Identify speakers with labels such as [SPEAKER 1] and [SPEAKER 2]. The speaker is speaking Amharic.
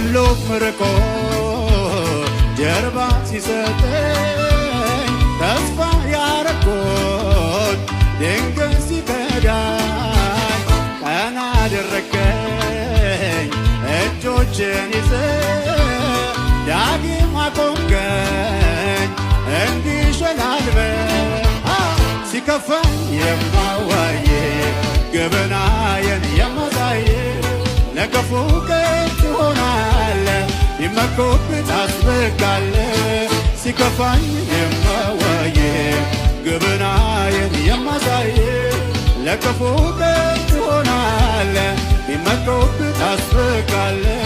[SPEAKER 1] ሁሉም ርቆ ጀርባ ሲሰጠኝ ተስፋ ያረኩት ድንገት ሲከዳኝ ቀና አደረከኝ እጆችን ይዘህ ዳግም አቆምከኝ እንዲሸላልበህ ሲከፋኝ የማዋዬ ገበናዬን የማሳየ ለክፉ ቀን ትሆናለህ ቢመኩብህ ታስብቃለህ ሲከፋኝ የማዋዬ ገበናዬን የማሳየ ለክፉ ቀን ትሆናለህ ቢመኩብህ ታስብቃለህ